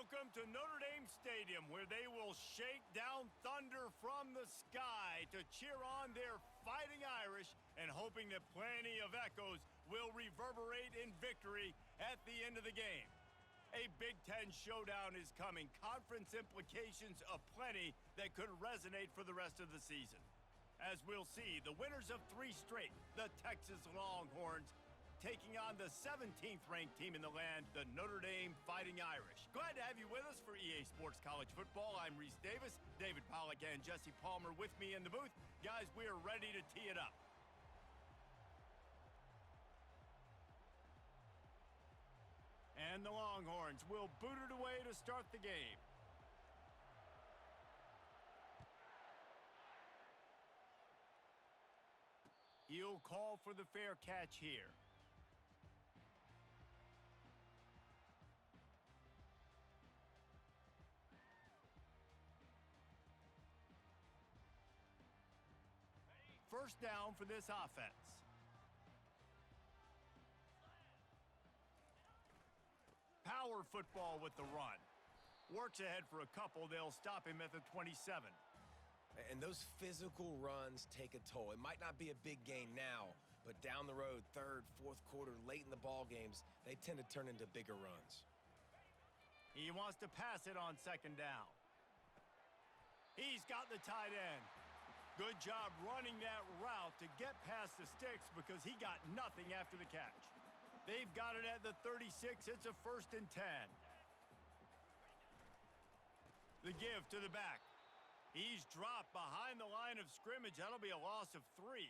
Welcome to Notre Dame Stadium, where they will shake down thunder from the sky to cheer on their Fighting Irish and hoping that plenty of echoes will reverberate in victory at the end of the game. A Big Ten showdown is coming, conference implications aplenty that could resonate for the rest of the season. As we'll see, the winners of 3 straight, the Texas Longhorns, taking on the 17th-ranked team in the land, the Notre Dame Fighting Irish. Glad to have you with us for EA Sports College Football. I'm Reese Davis, David Pollack and Jesse Palmer with me in the booth. Guys, we are ready to tee it up. And the Longhorns will boot it away to start the game. He'll call for the fair catch here. First down for this offense. Power football with the run. Works ahead for a couple. They'll stop him at the 27. And those physical runs take a toll. It might not be a big gain now, but down the road, third, fourth quarter, late in the ball games, they tend to turn into bigger runs. He wants to pass it on second down. He's got the tight end. Good job running that route to get past the sticks because he got nothing after the catch. They've got it at the 36. It's a 1st and 10. The give to the back. He's dropped behind the line of scrimmage. That'll be a loss of 3.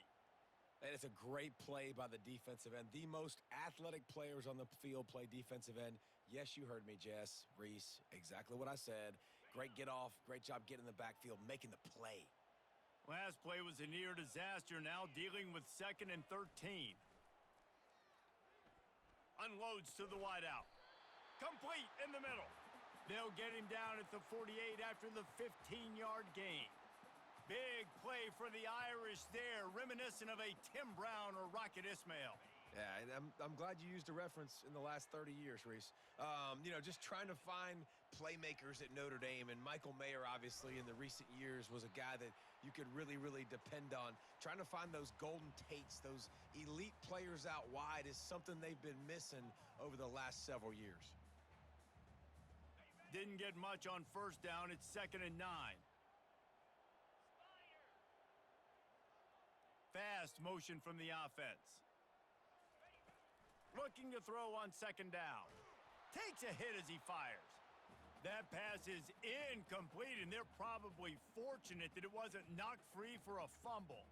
And it's a great play by the defensive end. The most athletic players on the field play defensive end. Yes, you heard me, Jess, Reese, exactly what I said. Great get off, great job getting in the backfield, making the play. Last play was a near disaster, now dealing with 2nd and 13. Unloads to the wideout. Complete in the middle. They'll get him down at the 48 after the 15-yard gain. Big play for the Irish there, reminiscent of a Tim Brown or Rocket Ismail. Yeah, and I'm glad you used a reference in the last 30 years, Reese. Just trying to find playmakers at Notre Dame, and Michael Mayer, obviously, in the recent years was a guy that you could really, really depend on. Trying to find those golden Tates, those elite players out wide is something they've been missing over the last several years. Didn't get much on first down. It's 2nd and 9. Fast motion from the offense. Looking to throw on 2nd down. Takes a hit as he fires. That pass is incomplete, and they're probably fortunate that it wasn't knocked free for a fumble.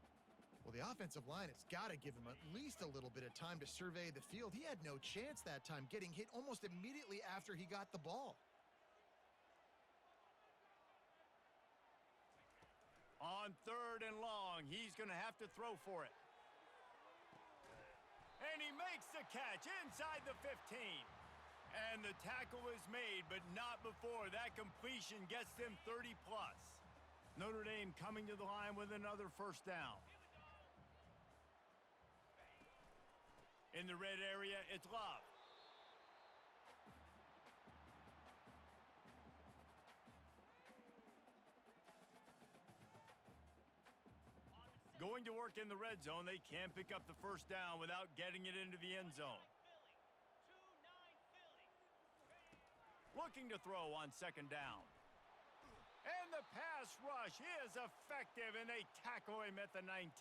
Well, the offensive line has got to give him at least a little bit of time to survey the field. He had no chance that time, getting hit almost immediately after he got the ball. On 3rd and long, he's going to have to throw for it. And he makes the catch inside the 15. And the tackle is made, but not before. That completion gets them 30-plus. Notre Dame coming to the line with another first down. In the red area, it's Love. Going to work in the red zone, they can't pick up the first down without getting it into the end zone. Looking to throw on 2nd down. And the pass rush is effective, and they tackle him at the 19.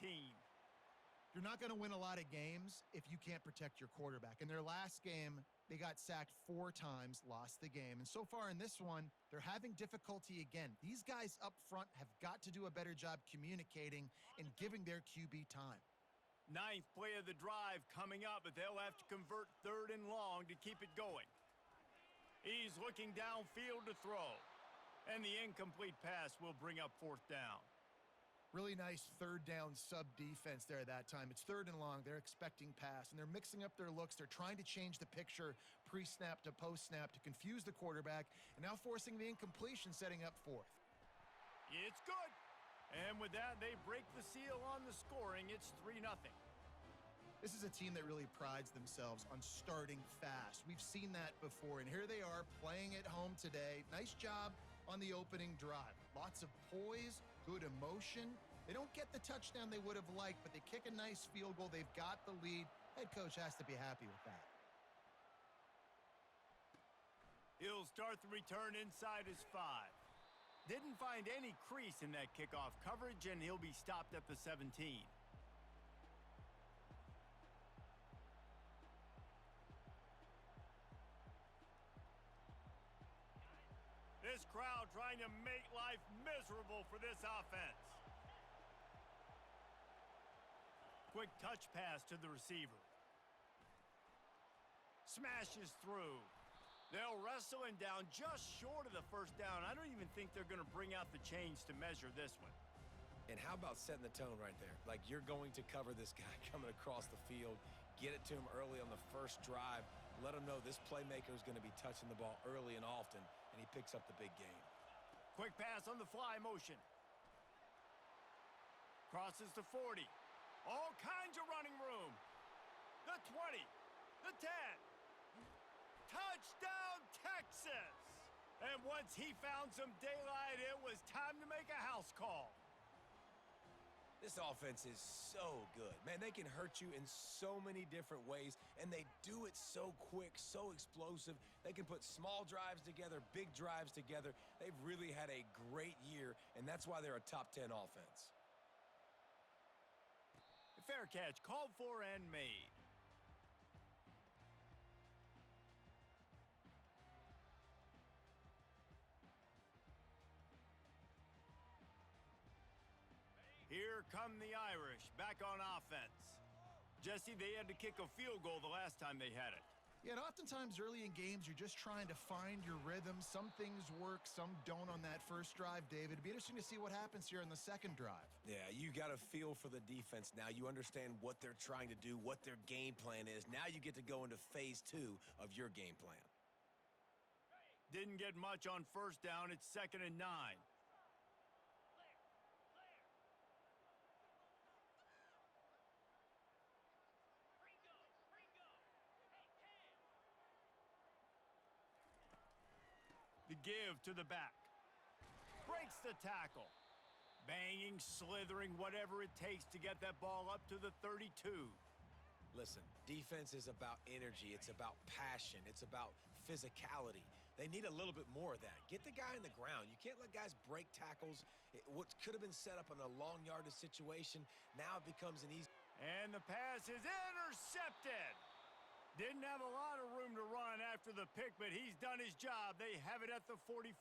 You're not going to win a lot of games if you can't protect your quarterback. In their last game, they got sacked 4 times, lost the game. And so far in this one, they're having difficulty again. These guys up front have got to do a better job communicating and giving their QB time. 9th play of the drive coming up, but they'll have to convert 3rd and long to keep it going. He's looking downfield to throw. And the incomplete pass will bring up 4th down. Really nice 3rd down sub-defense there that time. It's 3rd and long. They're expecting pass, and they're mixing up their looks. They're trying to change the picture pre-snap to post-snap to confuse the quarterback, and now forcing the incompletion, setting up 4th. It's good. And with that, they break the seal on the scoring. It's 3-0. This is a team that really prides themselves on starting fast. We've seen that before, and here they are playing at home today. Nice job on the opening drive. Lots of poise, good emotion. They don't get the touchdown they would have liked, but they kick a nice field goal. They've got the lead. Head coach has to be happy with that. He'll start the return inside his 5. Didn't find any crease in that kickoff coverage, and he'll be stopped at the 17. This crowd trying to make life miserable for this offense. Quick touch pass to the receiver. Smashes through. They'll wrestle him down just short of the first down. I don't even think they're going to bring out the chains to measure this one. And how about setting the tone right there? Like, you're going to cover this guy coming across the field, get it to him early on the first drive, let him know this playmaker is going to be touching the ball early and often, and he picks up the big game. Quick pass on the fly motion. Crosses the 40. All kinds of running room. The 20. The 10. Touchdown, Texas! And once he found some daylight, it was time to make a house call. This offense is so good. Man, they can hurt you in so many different ways, and they do it so quick, so explosive. They can put small drives together, big drives together. They've really had a great year, and that's why they're a top 10 offense. Fair catch, called for and made. Here come the Irish, back on offense. Jesse, they had to kick a field goal the last time they had it. Yeah, and oftentimes early in games, you're just trying to find your rhythm. Some things work, some don't on that first drive, David. It'd be interesting to see what happens here in the second drive. Yeah, you got a feel for the defense now. You understand what they're trying to do, what their game plan is. Now you get to go into phase 2 of your game plan. Didn't get much on first down. It's 2nd and 9. The give to the back. Breaks the tackle. Banging, slithering, whatever it takes to get that ball up to the 32. Listen, defense is about energy. It's about passion. It's about physicality. They need a little bit more of that. Get the guy in the ground. You can't let guys break tackles. What could have been set up in a long yardage situation, now it becomes an easy... And the pass is intercepted. Didn't have a lot of room to run after the pick, but he's done his job. They have it at the 44.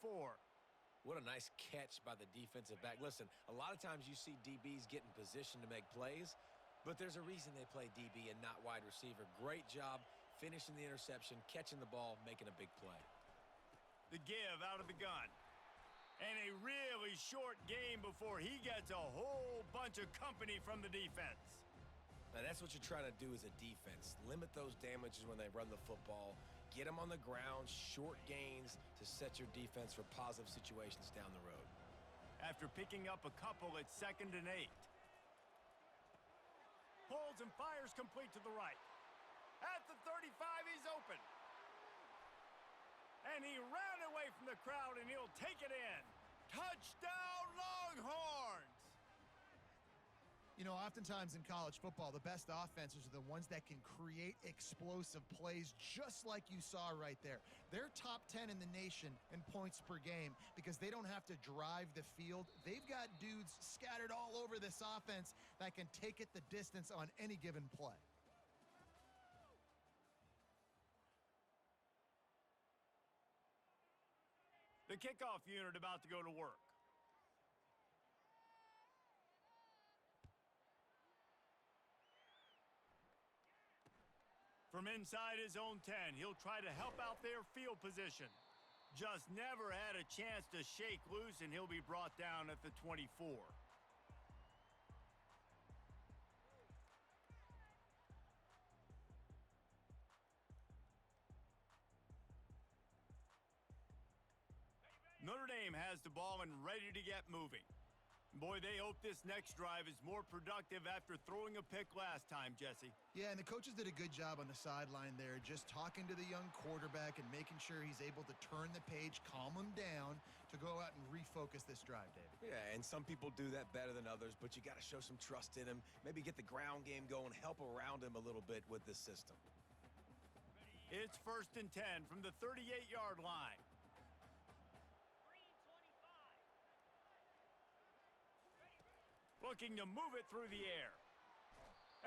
What a nice catch by the defensive back. Listen, a lot of times you see DBs get in position to make plays, but there's a reason they play DB and not wide receiver. Great job finishing the interception, catching the ball, making a big play. The give out of the gun. And a really short game before he gets a whole bunch of company from the defense. Now, that's what you're trying to do as a defense. Limit those damages when they run the football. Get them on the ground, short gains to set your defense for positive situations down the road. After picking up a couple, it's 2nd and 8. Pulls and fires complete to the right. At the 35, he's open. And he ran away from the crowd, and he'll take it in. Touchdown, Longhorns! You know, oftentimes in college football, the best offenses are the ones that can create explosive plays just like you saw right there. They're top 10 in the nation in points per game because they don't have to drive the field. They've got dudes scattered all over this offense that can take it the distance on any given play. The kickoff unit about to go to work. From inside his own 10, he'll try to help out their field position. Just never had a chance to shake loose, and he'll be brought down at the 24. Notre Dame has the ball and ready to get moving. Boy, they hope this next drive is more productive after throwing a pick last time, Jesse. Yeah, and the coaches did a good job on the sideline there, just talking to the young quarterback and making sure he's able to turn the page, calm him down to go out and refocus this drive, David. Yeah, and some people do that better than others, but you got to show some trust in him. Maybe get the ground game going, help around him a little bit with this system. It's 1st and 10 from the 38-yard line. Looking to move it through the air.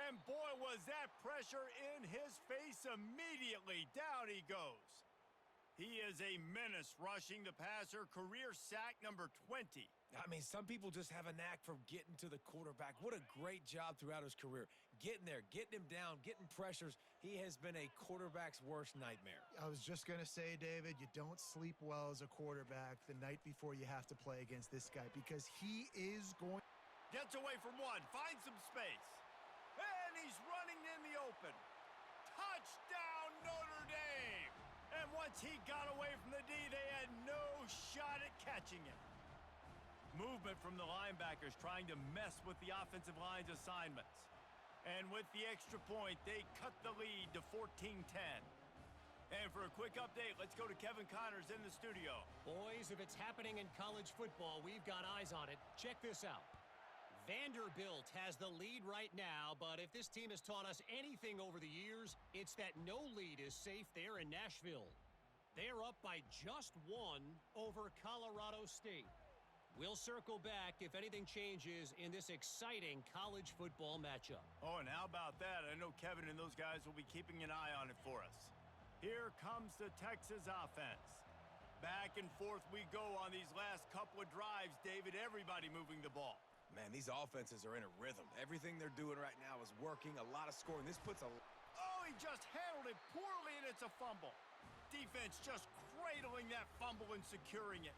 And boy, was that pressure in his face immediately. Down he goes. He is a menace rushing the passer. Career sack number 20. I mean, some people just have a knack for getting to the quarterback. What a great job throughout his career. Getting there, getting him down, getting pressures. He has been a quarterback's worst nightmare. I was just going to say, David, you don't sleep well as a quarterback the night before you have to play against this guy because he is going... Gets away from one, finds some space. And he's running in the open. Touchdown, Notre Dame! And once he got away from the D, they had no shot at catching him. Movement from the linebackers trying to mess with the offensive line's assignments. And with the extra point, they cut the lead to 14-10. And for a quick update, let's go to Kevin Connors in the studio. Boys, if it's happening in college football, we've got eyes on it. Check this out. Vanderbilt has the lead right now, but if this team has taught us anything over the years, it's that no lead is safe there in Nashville. They're up by just one over Colorado State. We'll circle back if anything changes in this exciting college football matchup. Oh, and how about that? I know Kevin and those guys will be keeping an eye on it for us. Here comes the Texas offense. Back and forth we go on these last couple of drives, David. Everybody moving the ball. Man, these offenses are in a rhythm. Everything they're doing right now is working. A lot of scoring. This puts a... Oh, he just handled it poorly, and it's a fumble. Defense just cradling that fumble and securing it.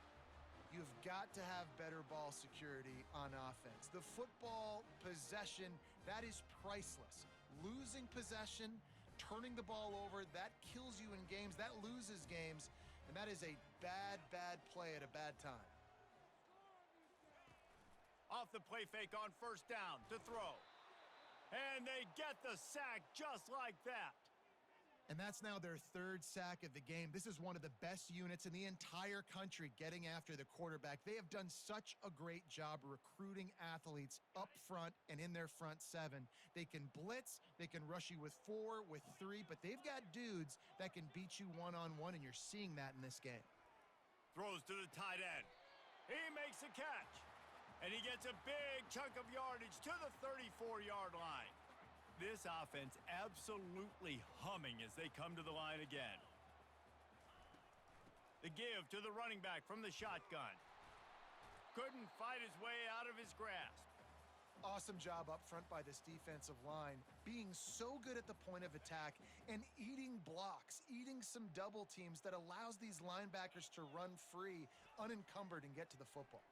You've got to have better ball security on offense. The football possession, that is priceless. Losing possession, turning the ball over, that kills you in games. That loses games, and that is a bad, bad play at a bad time. Off the play fake on 1st down to throw. And they get the sack just like that. And that's now their 3rd sack of the game. This is one of the best units in the entire country getting after the quarterback. They have done such a great job recruiting athletes up front and in their front 7. They can blitz, they can rush you with 4, with 3, but they've got dudes that can beat you one-on-one, and you're seeing that in this game. Throws to the tight end. He makes a catch. And he gets a big chunk of yardage to the 34-yard line. This offense absolutely humming as they come to the line again. The give to the running back from the shotgun. Couldn't fight his way out of his grasp. Awesome job up front by this defensive line, being so good at the point of attack and eating blocks, eating some double teams that allows these linebackers to run free, unencumbered, and get to the football.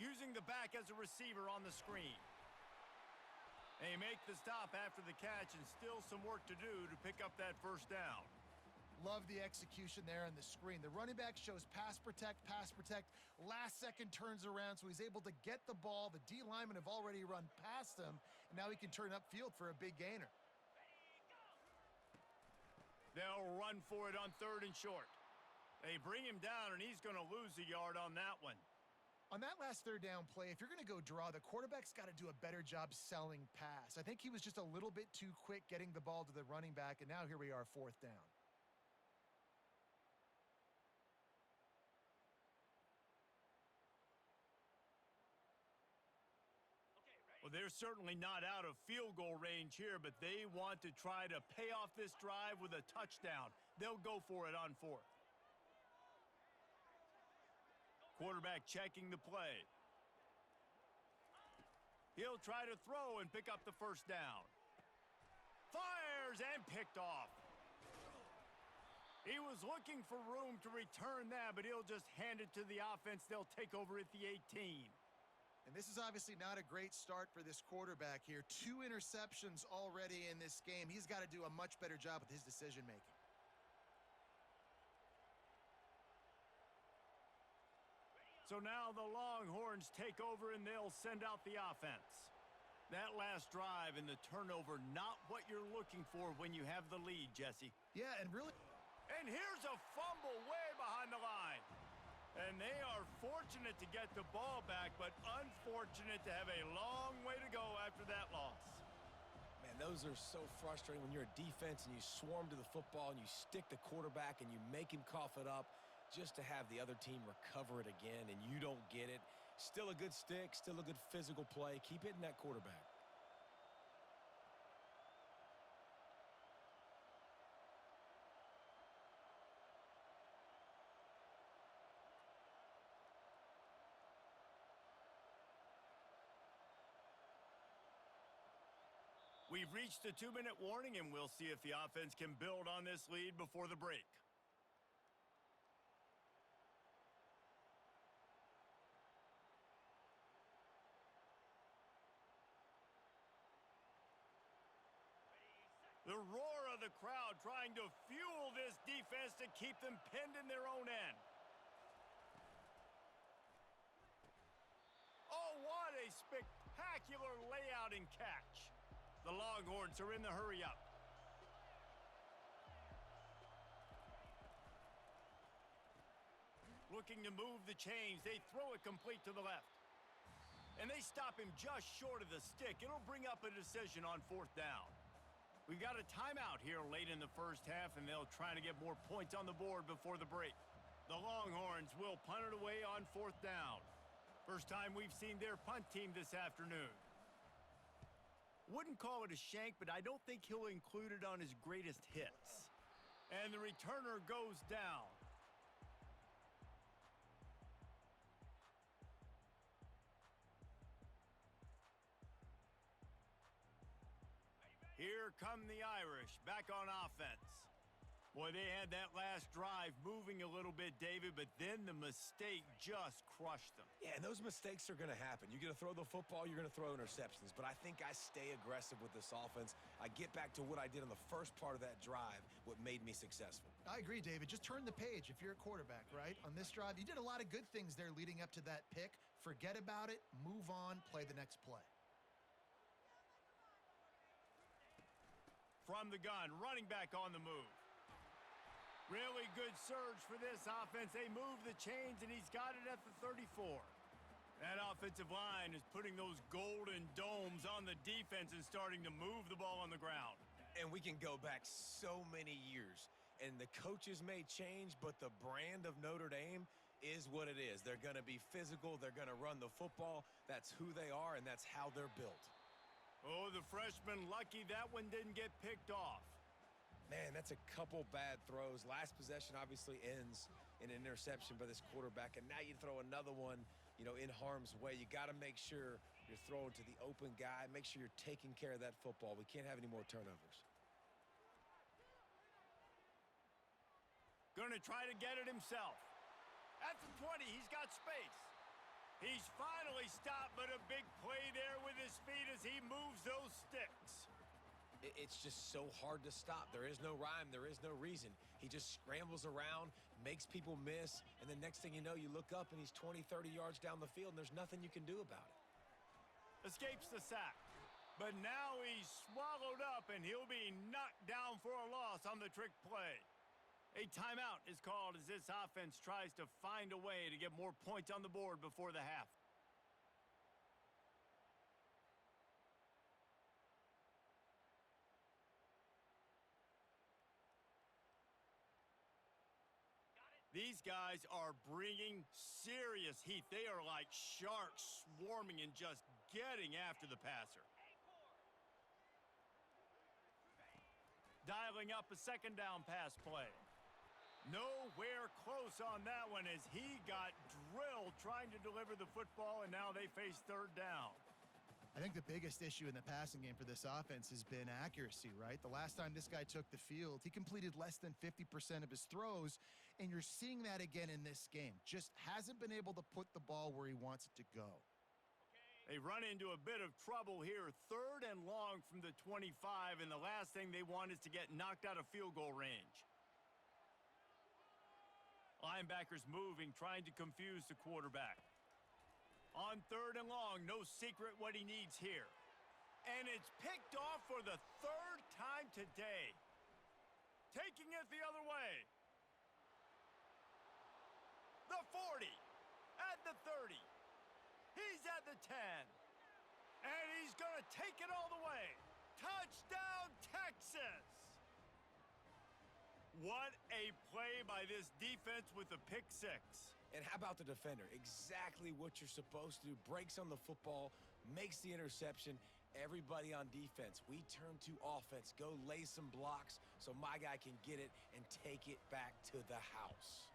Using the back as a receiver on the screen. They make the stop after the catch and still some work to do to pick up that 1st down. Love the execution there on the screen. The running back shows pass protect, last second turns around, so he's able to get the ball. The D linemen have already run past him, and now he can turn upfield for a big gainer. They'll run for it on 3rd and short. They bring him down, and he's going to lose a yard on that one. On that last 3rd down play, if you're going to go draw, the quarterback's got to do a better job selling pass. I think he was just a little bit too quick getting the ball to the running back, and now here we are, 4th down. Well, they're certainly not out of field goal range here, but they want to try to pay off this drive with a touchdown. They'll go for it on 4th. Quarterback checking the play. He'll try to throw and pick up the 1st down. Fires and picked off. He was looking for room to return that, but he'll just hand it to the offense. They'll take over at the 18. And this is obviously not a great start for this quarterback here. 2 interceptions already in this game. He's got to do a much better job with his decision-making. So now the Longhorns Longhorns take over and they'll send out the offense. That last drive and the turnover, not what you're looking for when you have the lead, Jesse. Yeah, and really... And here's a fumble way behind the line. And they are fortunate to get the ball back, but unfortunate to have a long way to go after that loss. Man, those are so frustrating when you're a defense and you swarm to the football and you stick the quarterback and you make him cough it up just to have the other team recover it again and you don't get it. Still a good stick, still a good physical play. Keep hitting that quarterback. We've reached the 2-minute warning, and we'll see if the offense can build on this lead before the break. The roar of the crowd trying to fuel this defense to keep them pinned in their own end. Oh, what a spectacular layout and catch. The Longhorns are in the hurry-up. Looking to move the chains, they throw it complete to the left. And they stop him just short of the stick. It'll bring up a decision on 4th down. We've got a timeout here late in the first half, and they'll try to get more points on the board before the break. The Longhorns will punt it away on 4th down. First time we've seen their punt team this afternoon. Wouldn't call it a shank, but I don't think he'll include it on his greatest hits. And the returner goes down. Here come the Irish, back on offense. Boy, they had that last drive moving a little bit, David, but then the mistake just crushed them. Yeah, and those mistakes are going to happen. You're going to throw the football, you're going to throw interceptions. But I think I stay aggressive with this offense. I get back to what I did in the first part of that drive, what made me successful. I agree, David. Just turn the page if you're a quarterback, right? On this drive, you did a lot of good things there leading up to that pick. Forget about it, move on, play the next play. From the gun, running back on the move. Really good surge for this offense. They move the chains, and he's got it at the 34. That offensive line is putting those golden domes on the defense and starting to move the ball on the ground. And we can go back so many years. And the coaches may change, but the brand of Notre Dame is what it is. They're going to be physical. They're going to run the football. That's who they are, and that's how they're built. Oh, the freshman lucky that one didn't get picked off. Man, that's a couple bad throws. Last possession obviously ends in an interception by this quarterback, and now you throw another one, in harm's way. You got to make sure you're throwing to the open guy. Make sure you're taking care of that football. We can't have any more turnovers. Gonna try to get it himself. At the 20, he's got space. He's finally stopped, but a big play there with his feet as he moves those sticks. It's just so hard to stop. There is no rhyme. There is no reason. He just scrambles around, makes people miss, and the next thing you know, you look up and he's 20, 30 yards down the field, and there's nothing you can do about it. Escapes the sack. But now he's swallowed up, and he'll be knocked down for a loss on the trick play. A timeout is called as this offense tries to find a way to get more points on the board before the half. These guys are bringing serious heat. They are like sharks swarming and just getting after the passer. Dialing up a second down pass play. Nowhere close on that one as he got drilled trying to deliver the football, and now they face third down. I think the biggest issue in the passing game for this offense has been accuracy, right? The last time this guy took the field, he completed less than 50% of his throws, and you're seeing that again in this game. Just hasn't been able to put the ball where he wants it to go. They run into a bit of trouble here, 3rd and long from the 25, and the last thing they want is to get knocked out of field goal range. Linebackers moving, trying to confuse the quarterback. On On 3rd and long, no secret what he needs here. And it's picked off for the 3rd time today. Taking it the other way. The 40. At the 30. He's at the 10. And he's going to take it all the way. Touchdown, Texas! What a play by this defense with the pick 6. And how about the defender? Exactly what you're supposed to do. Breaks on the football, makes the interception. Everybody on defense, we turn to offense. Go lay some blocks so my guy can get it and take it back to the house.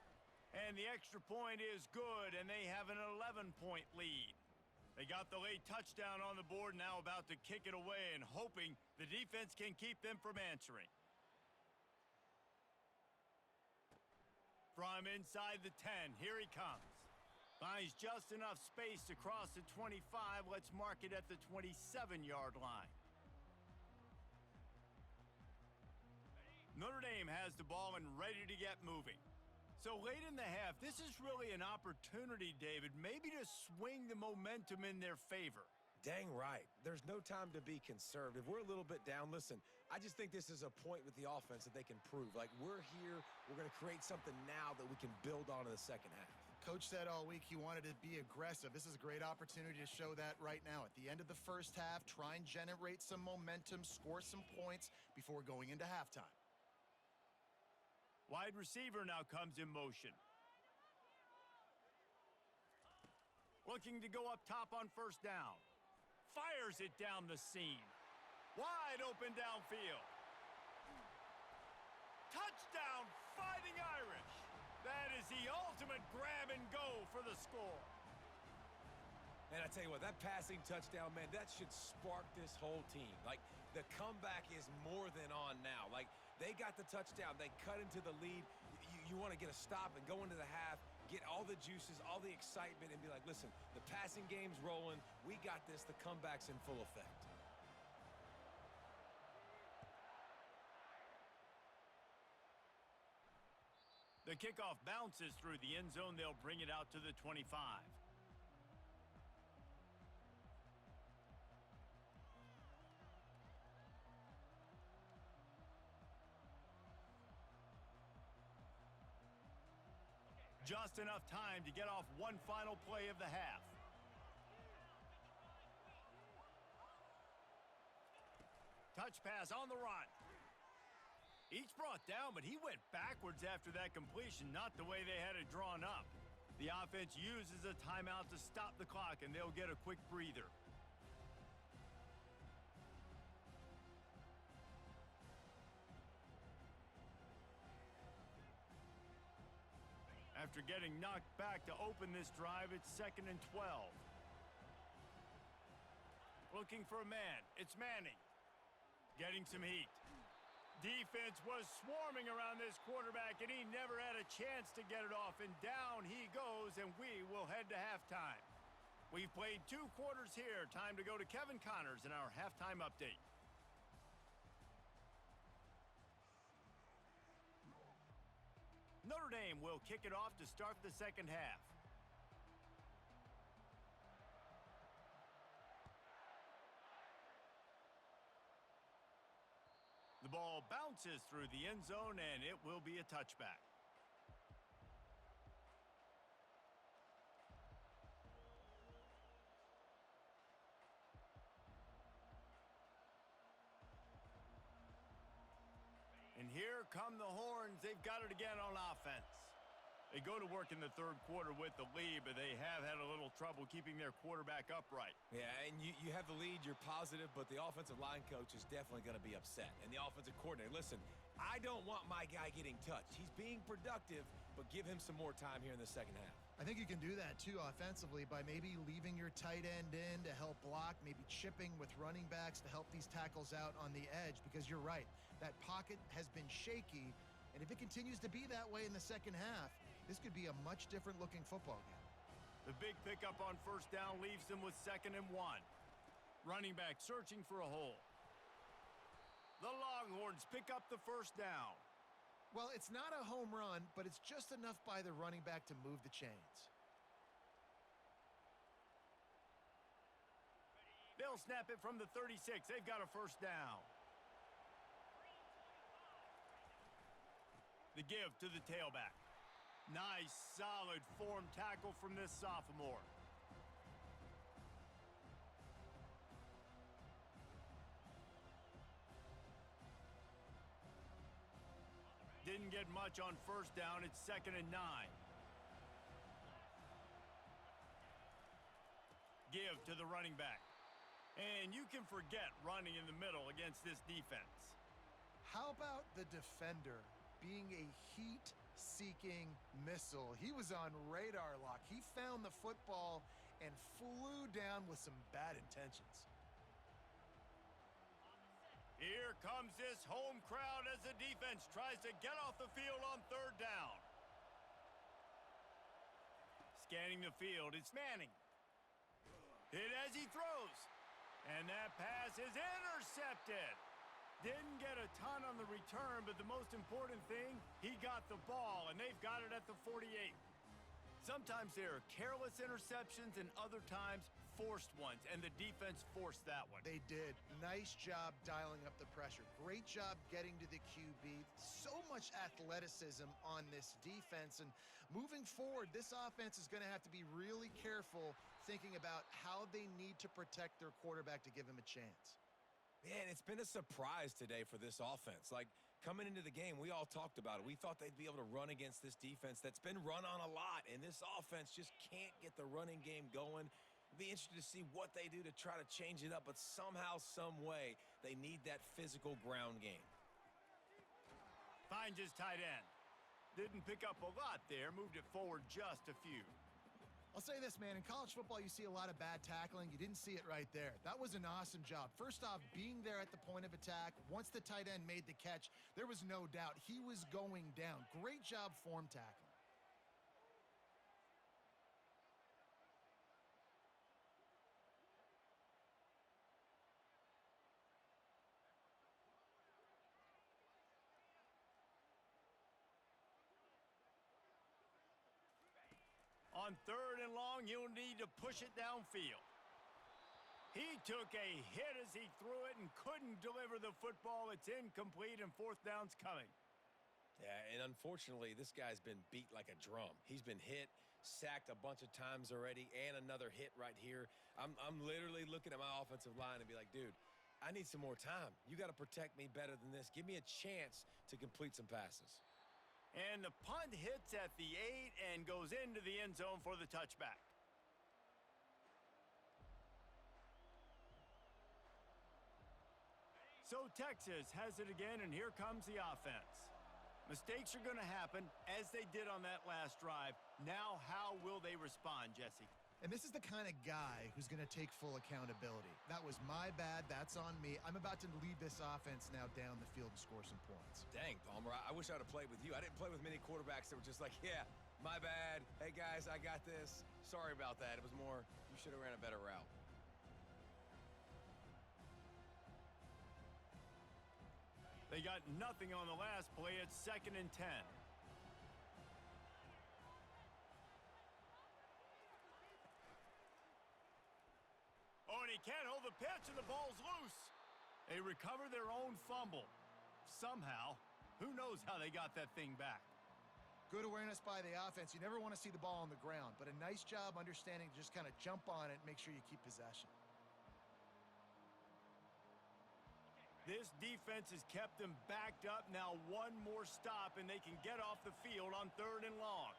And the extra point is good, and they have an 11-point lead. They got the late touchdown on the board, now about to kick it away and hoping the defense can keep them from answering. From inside the 10, here he comes. Finds just enough space to cross the 25. Let's mark it at the 27-yard line. Notre Dame has the ball and ready to get moving. So late in the half, this is really an opportunity, David, maybe to swing the momentum in their favor. Dang right. There's no time to be conservative. We're a little bit down. Listen, I just think this is a point with the offense that they can prove. Like, we're here, we're going to create something now that we can build on in the second half. Coach said all week he wanted to be aggressive. This is a great opportunity to show that right now. At the end of the first half, try and generate some momentum, score some points before going into halftime. Wide receiver now comes in motion. Looking to go up top on 1st down. Fires it down the seam. Wide open downfield. Touchdown, Fighting Irish. That is the ultimate grab and go for the score. And I tell you what, that passing touchdown, man, that should spark this whole team. Like, the comeback is more than on now. Like, they got the touchdown. They cut into the lead. You want to get a stop and go into the half, get all the juices, all the excitement, and be like, listen, the passing game's rolling. We got this. The comeback's in full effect. The kickoff bounces through the end zone. They'll bring it out to the 25. Just enough time to get off one final play of the half. Touch pass on the run. Each brought down, but he went backwards after that completion, not the way they had it drawn up. The offense uses a timeout to stop the clock, and they'll get a quick breather. After getting knocked back to open this drive, it's 2nd and 12. Looking for a man. It's Manning. Getting some heat. Defense was swarming around this quarterback, and he never had a chance to get it off. And down he goes, and we will head to halftime. We've played 2 quarters here. Time to go to Kevin Connors in our halftime update. Notre Dame will kick it off to start the second half. The ball bounces through the end zone, and it will be a touchback. And here come the horns. They've got it again on offense. They go to work in the 3rd quarter with the lead, but they have had a little trouble keeping their quarterback upright. Yeah, and you have the lead, you're positive, but the offensive line coach is definitely going to be upset. And the offensive coordinator, listen, I don't want my guy getting touched. He's being productive, but give him some more time here in the second half. I think you can do that, too, offensively, by maybe leaving your tight end in to help block, maybe chipping with running backs to help these tackles out on the edge, because you're right. That pocket has been shaky, and if it continues to be that way in the second half, this could be a much different-looking football game. The big pickup on 1st down leaves them with 2nd and 1. Running back searching for a hole. The Longhorns pick up the 1st down. Well, it's not a home run, but it's just enough by the running back to move the chains. They'll snap it from the 36. They've got a first down. The give to the tailback. Nice, solid form tackle from this sophomore. Didn't get much on first down. It's 2nd and 9. Give to the running back. And you can forget running in the middle against this defense. How about the defender being a heat-seeking missile? He was on radar lock. He found the football and flew down with some bad intentions. Here comes this home crowd as the defense tries to get off the field on 3rd down. Scanning the field, it's Manning. Hit as he throws. And that pass is intercepted. Didn't get a ton on the return, but the most important thing, he got the ball, and they've got it at the 48. Sometimes there are careless interceptions, and other times forced ones, and the defense forced that one. They did. Nice job dialing up the pressure. Great job getting to the QB. So much athleticism on this defense. And moving forward, this offense is going to have to be really careful thinking about how they need to protect their quarterback to give him a chance. Man, it's been a surprise today for this offense. Like, coming into the game, we all talked about it. We thought they'd be able to run against this defense that's been run on a lot, and this offense just can't get the running game going. It'd be interesting to see what they do to try to change it up, but somehow, some way, they need that physical ground game. Finds his tight end. Didn't pick up a lot there, moved it forward just a few. I'll say this, man. In college football, you see a lot of bad tackling. You didn't see it right there. That was an awesome job. First off, being there at the point of attack. Once the tight end made the catch, there was no doubt he was going down. Great job form tackling. On 3rd and long, you'll need to push it downfield. He took a hit as he threw it and couldn't deliver the football. It's incomplete, and 4th down's coming. Yeah, and unfortunately, this guy's been beat like a drum. He's been hit, sacked a bunch of times already, and another hit right here. I'm literally looking at my offensive line and be like, dude, I need some more time. You got to protect me better than this. Give me a chance to complete some passes. And the punt hits at the 8 and goes into the end zone for the touchback. So Texas has it again, and here comes the offense. Mistakes are going to happen, as they did on that last drive. Now, how will they respond, Jesse? And this is the kind of guy who's going to take full accountability. That was my bad. That's on me. I'm about to lead this offense now down the field and score some points. Dang, Palmer, I wish I would have played with you. I didn't play with many quarterbacks that were just like, yeah, my bad. Hey, guys, I got this. Sorry about that. It was more, you should have ran a better route. They got nothing on the last play. It's 2nd and 10. Oh, and he can't hold the pitch, and the ball's loose. They recover their own fumble. Somehow. Who knows how they got that thing back? Good awareness by the offense. You never want to see the ball on the ground, but a nice job understanding to just kind of jump on it and make sure you keep possession. This defense has kept them backed up. Now one more stop, and they can get off the field on 3rd and long.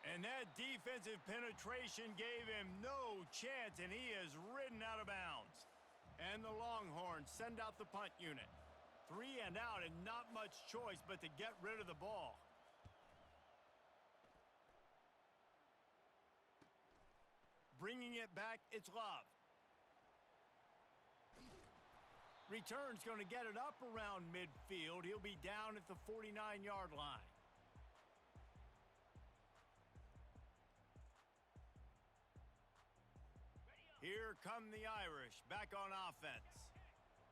And that defensive penetration gave him no chance, and he is ridden out of bounds. And the Longhorns send out the punt unit. 3 and out, and not much choice but to get rid of the ball. Bringing it back, it's Love. Return's going to get it up around midfield. He'll be down at the 49-yard line. Here come the Irish, back on offense.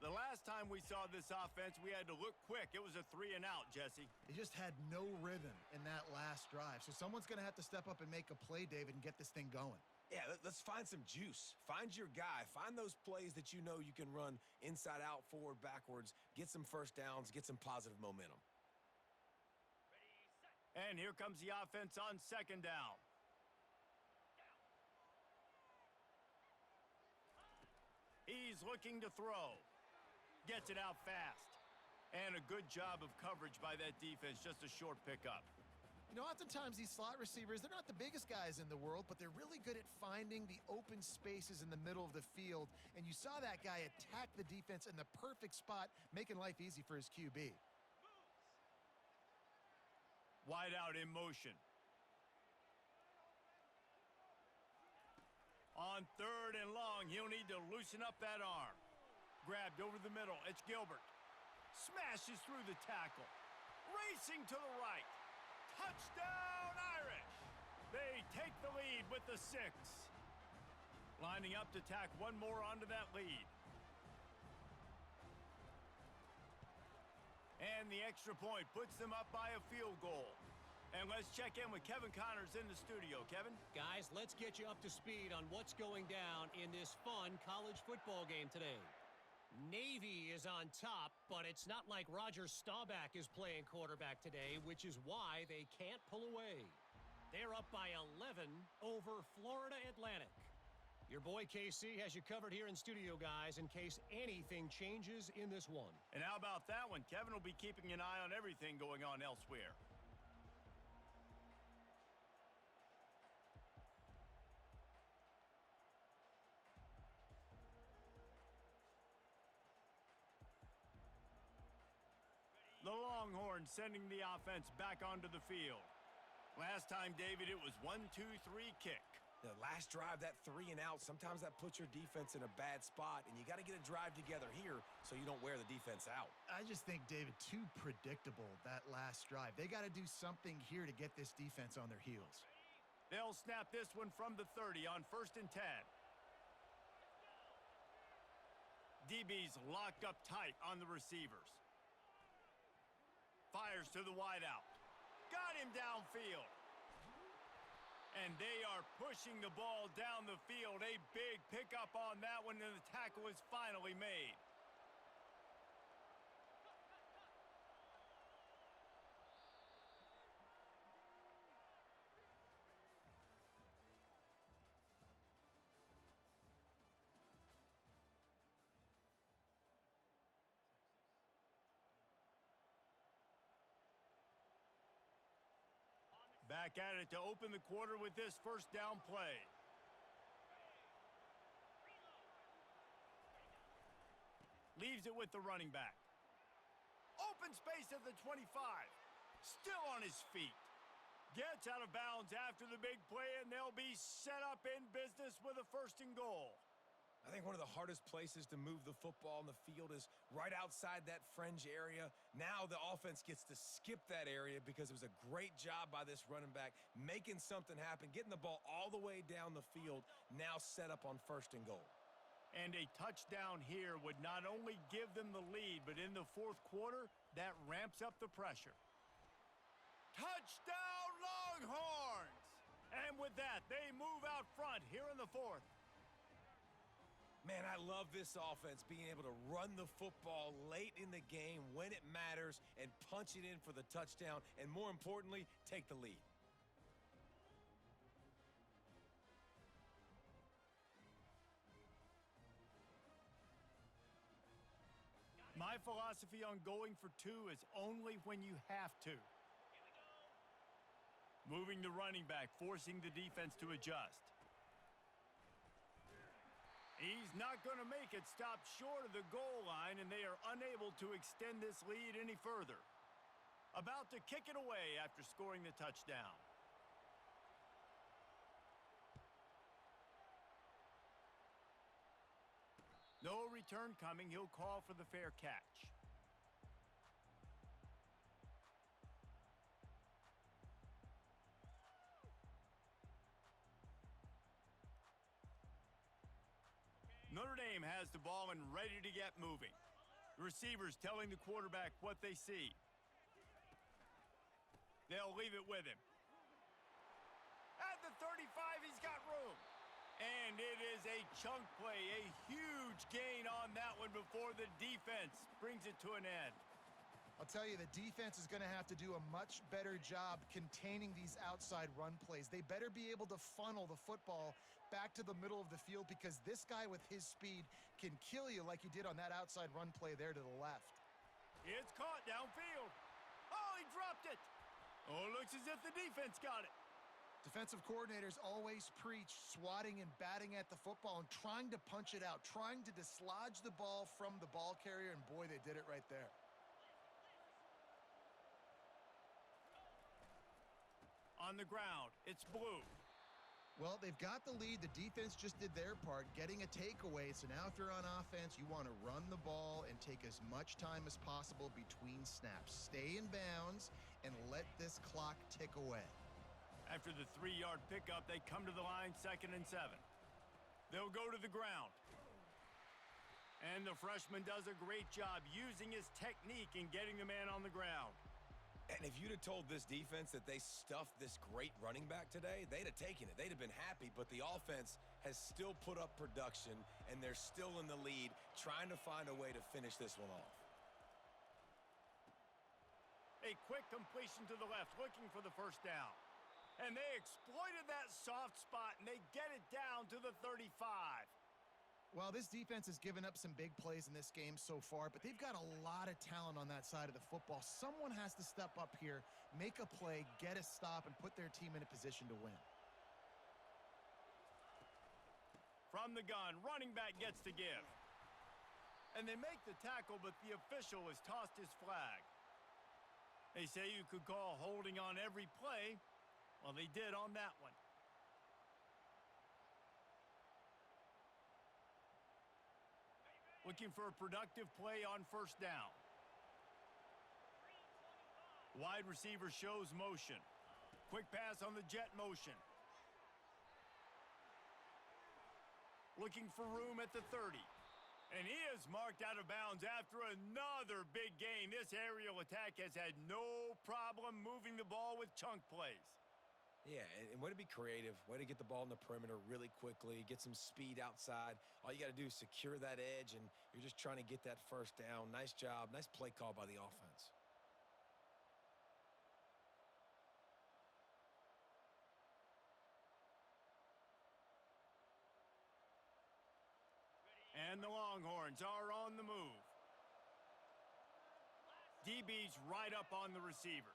The last time we saw this offense, we had to look quick. It was a 3-and-out, Jesse. They just had no rhythm in that last drive. So someone's going to have to step up and make a play, David, and get this thing going. Yeah, let's find some juice. Find your guy. Find those plays that you know you can run inside out, forward, backwards, get some first downs, get some positive momentum. And here comes the offense on 2nd down. He's looking to throw. Gets it out fast. And a good job of coverage by that defense. Just a short pickup. You know, oftentimes these slot receivers, they're not the biggest guys in the world, but they're really good at finding the open spaces in the middle of the field. And you saw that guy attack the defense in the perfect spot, making life easy for his QB. Wide out in motion. On 3rd and long, he'll need to loosen up that arm. Grabbed over the middle. It's Gilbert. Smashes through the tackle. Racing to the right. Touchdown, Irish! They take the lead with the 6. Lining up to tack one more onto that lead. And the extra point puts them up by a field goal. And let's check in with Kevin Connors in the studio. Kevin? Guys, let's get you up to speed on what's going down in this fun college football game today. Navy is on top, but it's not like Roger Staubach is playing quarterback today, which is why they can't pull away. They're up by 11 over Florida Atlantic. Your boy KC has you covered here in studio, guys, in case anything changes in this one. And how about that one? Kevin will be keeping an eye on everything going on elsewhere. The Longhorns sending the offense back onto the field. Last time, David, it was 1-2-3 kick. The last drive, that 3-and-out, sometimes that puts your defense in a bad spot, and you got to get a drive together here so you don't wear the defense out. I just think, David, too predictable, that last drive. They got to do something here to get this defense on their heels. They'll snap this one from the 30 on 1st and 10. DB's locked up tight on the receivers. Fires to the wideout. Got him downfield. And they are pushing the ball down the field. A big pickup on that one, and the tackle is finally made. Back at it to open the quarter with this first down play. Leaves it with the running back. Open space at the 25. Still on his feet. Gets out of bounds after the big play, and they'll be set up in business with a 1st and goal. I think one of the hardest places to move the football on the field is right outside that fringe area. Now the offense gets to skip that area because it was a great job by this running back making something happen, getting the ball all the way down the field, now set up on 1st and goal. And a touchdown here would not only give them the lead, but in the 4th quarter, that ramps up the pressure. Touchdown, Longhorns! And with that, they move out front here in the 4th. Man, I love this offense, being able to run the football late in the game when it matters and punch it in for the touchdown, and more importantly, take the lead. My philosophy on going for 2 is only when you have to. Moving the running back, forcing the defense to adjust. He's not going to make it. Stop short of the goal line, and they are unable to extend this lead any further. About to kick it away after scoring the touchdown. No return coming. He'll call for the fair catch. Notre Dame has the ball and ready to get moving. The receivers telling the quarterback what they see. They'll leave it with him. At the 35, he's got room. And it is a chunk play, a huge gain on that one before the defense brings it to an end. I'll tell you, the defense is going to have to do a much better job containing these outside run plays. They better be able to funnel the football back to the middle of the field because this guy with his speed can kill you like he did on that outside run play there to the left. It's caught downfield. Oh, he dropped it. Oh, it looks as if the defense got it. Defensive coordinators always preach swatting and batting at the football and trying to punch it out, trying to dislodge the ball from the ball carrier, and boy, they did it right there. On the ground, it's Blue. Well, they've got the lead. The defense just did their part, getting a takeaway. So now if you're on offense, you want to run the ball and take as much time as possible between snaps. Stay in bounds and let this clock tick away. After the 3-yard pickup, they come to the line 2nd and 7. They'll go to the ground. And the freshman does a great job using his technique in getting the man on the ground. And if you'd have told this defense that they stuffed this great running back today, they'd have taken it. They'd have been happy, but the offense has still put up production, and they're still in the lead, trying to find a way to finish this one off. A quick completion to the left, looking for the first down. And they exploited that soft spot, and they get it down to the 35. Well, this defense has given up some big plays in this game so far, but they've got a lot of talent on that side of the football. Someone has to step up here, make a play, get a stop, and put their team in a position to win. From the gun, running back gets to give. And they make the tackle, but the official has tossed his flag. They say you could call holding on every play. Well, they did on that one. Looking for a productive play on first down. Wide receiver shows motion. Quick pass on the jet motion. Looking for room at the 30. And he is marked out of bounds after another big gain. This aerial attack has had no problem moving the ball with chunk plays. Yeah, and way to be creative, way to get the ball in the perimeter really quickly, get some speed outside. All you got to do is secure that edge, and you're just trying to get that first down. Nice job, nice play call by the offense. And the Longhorns are on the move. DB's right up on the receivers.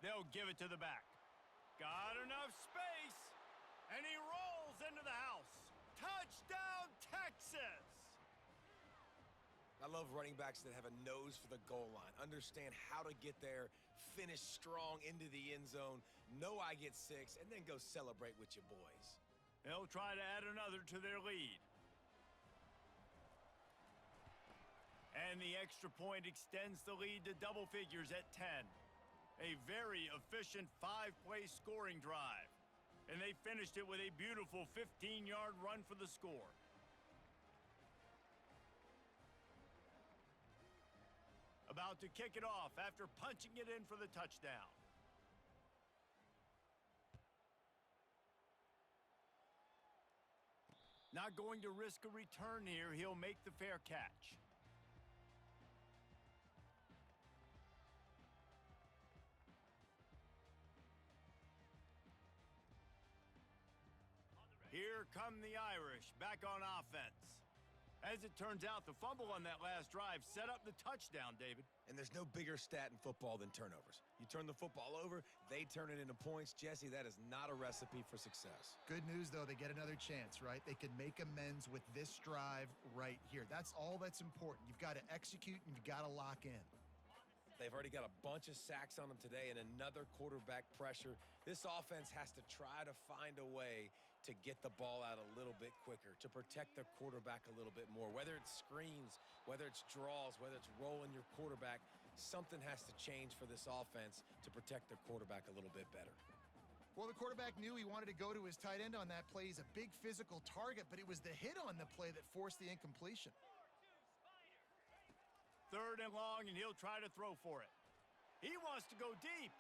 They'll give it to the back. Got enough space. And he rolls into the house. Touchdown, Texas! I love running backs that have a nose for the goal line, understand how to get there, finish strong into the end zone, know I get 6, and then go celebrate with your boys. They'll try to add another to their lead. And the extra point extends the lead to double figures at 10. A very efficient 5-play scoring drive. And they finished it with a beautiful 15-yard run for the score. About to kick it off after punching it in for the touchdown. Not going to risk a return here. He'll make the fair catch. Here come the Irish, back on offense. As it turns out, the fumble on that last drive set up the touchdown, David. And there's no bigger stat in football than turnovers. You turn the football over, they turn it into points. Jesse, that is not a recipe for success. Good news, though, they get another chance, right? They can make amends with this drive right here. That's all that's important. You've got to execute and you've got to lock in. They've already got a bunch of sacks on them today and another quarterback pressure. This offense has to try to find a way to get the ball out a little bit quicker, to protect their quarterback a little bit more. Whether it's screens, whether it's draws, whether it's rolling your quarterback, something has to change for this offense to protect their quarterback a little bit better. Well, the quarterback knew he wanted to go to his tight end on that play. He's a big physical target, but it was the hit on the play that forced the incompletion. 3rd and long, and he'll try to throw for it. He wants to go deep.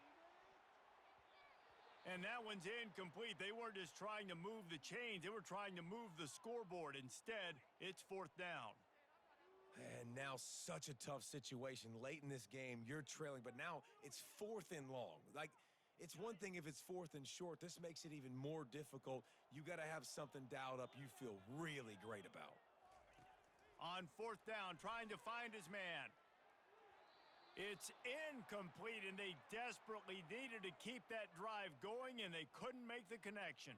And that one's incomplete. They weren't just trying to move the chains. They were trying to move the scoreboard. Instead, it's 4th down. And now such a tough situation. Late in this game, you're trailing, but now it's 4th and long. Like, it's one thing if it's 4th and short. This makes it even more difficult. You got to have something dialed up you feel really great about. On 4th down, trying to find his man. It's incomplete, and they desperately needed to keep that drive going, and they couldn't make the connection.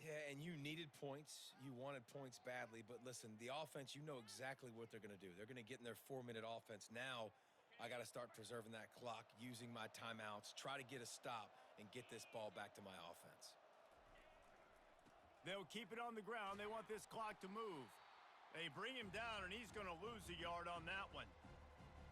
Yeah, and you needed points. You wanted points badly, but listen, the offense, you know exactly what they're going to do. They're going to get in their 4-minute offense. Now, I got to start preserving that clock, using my timeouts, try to get a stop, and get this ball back to my offense. They'll keep it on the ground. They want this clock to move. They bring him down, and he's going to lose a yard on that one.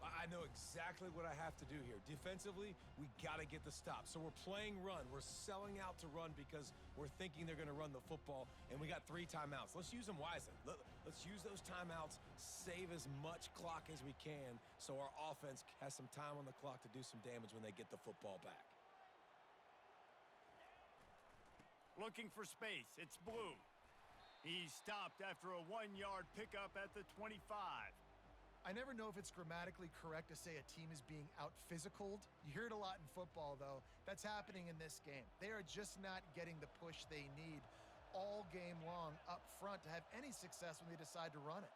I know exactly what I have to do here. Defensively, we got to get the stop. So we're playing run. We're selling out to run because we're thinking they're going to run the football, and we got 3 timeouts. Let's use them wisely. Let's use those timeouts, save as much clock as we can so our offense has some time on the clock to do some damage when they get the football back. Looking for space. It's Blue. He stopped after a 1-yard pickup at the 25. I never know if it's grammatically correct to say a team is being out-physicaled. You hear it a lot in football, though. That's happening in this game. They are just not getting the push they need all game long up front to have any success when they decide to run it.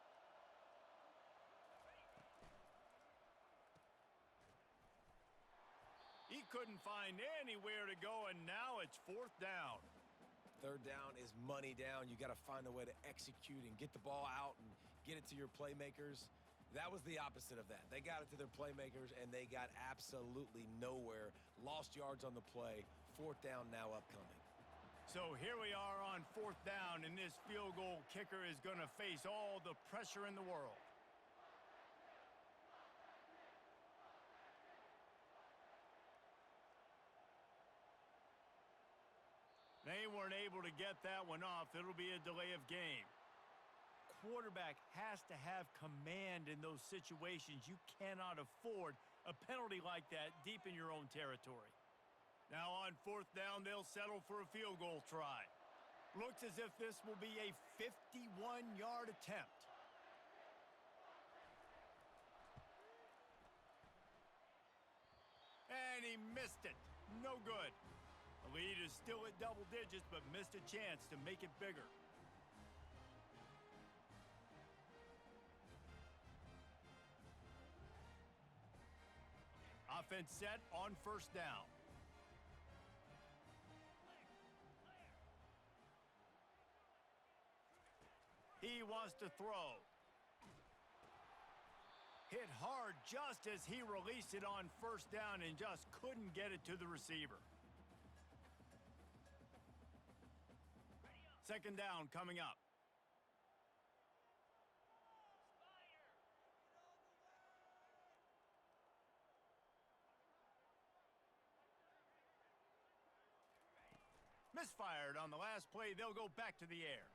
He couldn't find anywhere to go, and now it's 4th down. 3rd down is money down. You got to find a way to execute and get the ball out and get it to your playmakers. That was the opposite of that. They got it to their playmakers, and they got absolutely nowhere. Lost yards on the play. 4th down now upcoming. So here we are on 4th down, and this field goal kicker is going to face all the pressure in the world. They weren't able to get that one off. It'll be a delay of game. Quarterback has to have command in those situations. You cannot afford a penalty like that deep in your own territory. Now on 4th down, they'll settle for a field goal try. Looks as if this will be a 51-yard attempt. And he missed it. No good. The lead is still at double digits, but missed a chance to make it bigger. Offense set on 1st down. He wants to throw. Hit hard just as he released it on 1st down and just couldn't get it to the receiver. 2nd down coming up. Misfired on the last play. They'll go back to the air.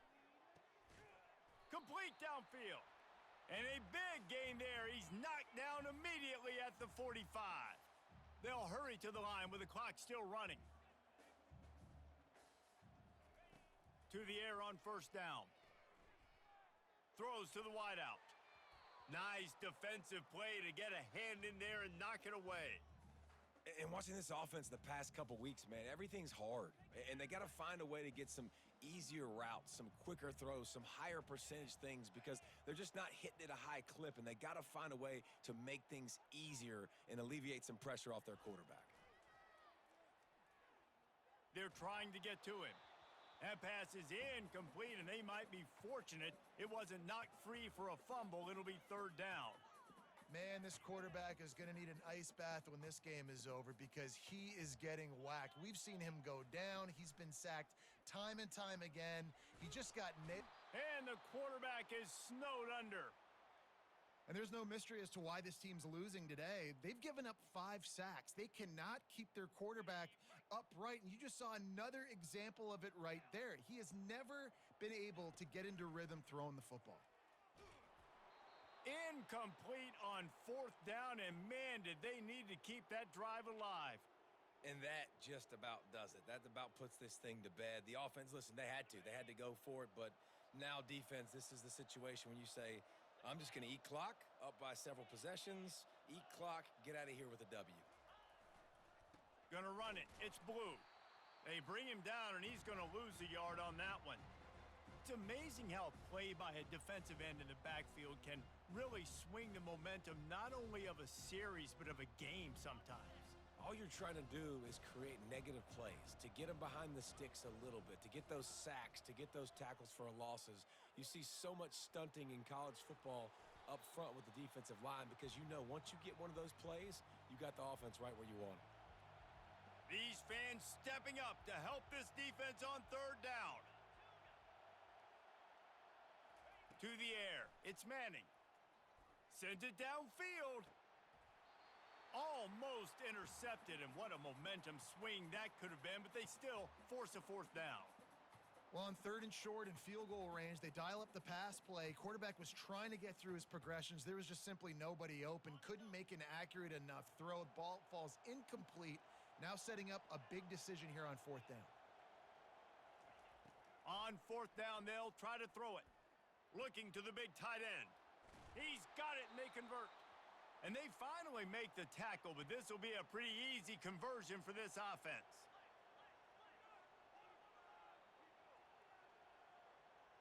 Complete downfield. And a big gain there. He's knocked down immediately at the 45. They'll hurry to the line with the clock still running. To the air on 1st down. Throws to the wideout. Nice defensive play to get a hand in there and knock it away. And watching this offense the past couple weeks, man, everything's hard. And they got to find a way to get some easier routes, some quicker throws, some higher percentage things because they're just not hitting at a high clip, and they got to find a way to make things easier and alleviate some pressure off their quarterback. They're trying to get to him. That pass is incomplete, and they might be fortunate it wasn't knocked free for a fumble. It'll be 3rd down. Man, this quarterback is going to need an ice bath when this game is over because he is getting whacked. We've seen him go down. He's been sacked time and time again. He just got nailed. And the quarterback is snowed under. And there's no mystery as to why this team's losing today. They've given up 5 sacks. They cannot keep their quarterback upright, and you just saw another example of it right there. He has never been able to get into rhythm throwing the football. Incomplete on 4th down, and man, did they need to keep that drive alive. And that just about does it. That about puts this thing to bed. The offense, listen, they had to go for it, but now defense, this is the situation when you say, I'm just going to eat clock, up by several possessions, eat clock, get out of here with a W. Gonna run it. It's Blue. They bring him down, and he's going to lose a yard on that one. It's amazing how a play by a defensive end in the backfield can really swing the momentum not only of a series but of a game sometimes. All you're trying to do is create negative plays, to get them behind the sticks a little bit, to get those sacks, to get those tackles for losses. You see so much stunting in college football up front with the defensive line because you know once you get one of those plays, you got the offense right where you want it. These fans stepping up to help this defense on 3rd down. To the air. It's Manning. Sends it downfield. Almost intercepted, and what a momentum swing that could have been, but they still force a 4th down. Well, on 3rd and short and field goal range, they dial up the pass play. Quarterback was trying to get through his progressions. There was just simply nobody open. Couldn't make an accurate enough throw. The ball falls incomplete. Now setting up a big decision here on 4th down. On 4th down, they'll try to throw it. Looking to the big tight end. He's got it, and they convert. And they finally make the tackle, but this will be a pretty easy conversion for this offense.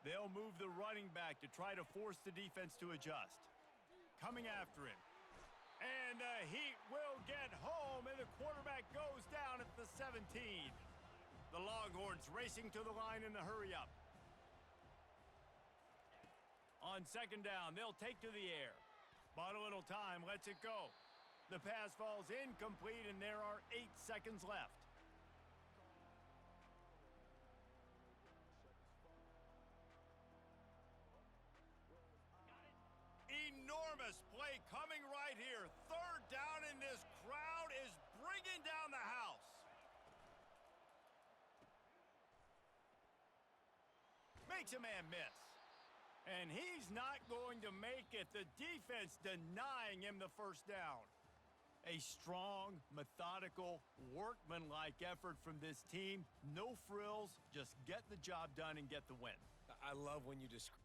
They'll move the running back to try to force the defense to adjust. Coming after him. And the heat will get home, and the quarterback goes down at the 17. The Longhorns racing to the line in the hurry-up. On 2nd down, they'll take to the air. But a little time lets it go. The pass falls incomplete, and there are 8 seconds left. Enormous play coming right here. 3rd down, and this crowd is bringing down the house. Makes a man miss. And he's not going to make it. The defense denying him the 1st down. A strong, methodical, workmanlike effort from this team. No frills, just get the job done and get the win. I love when you describe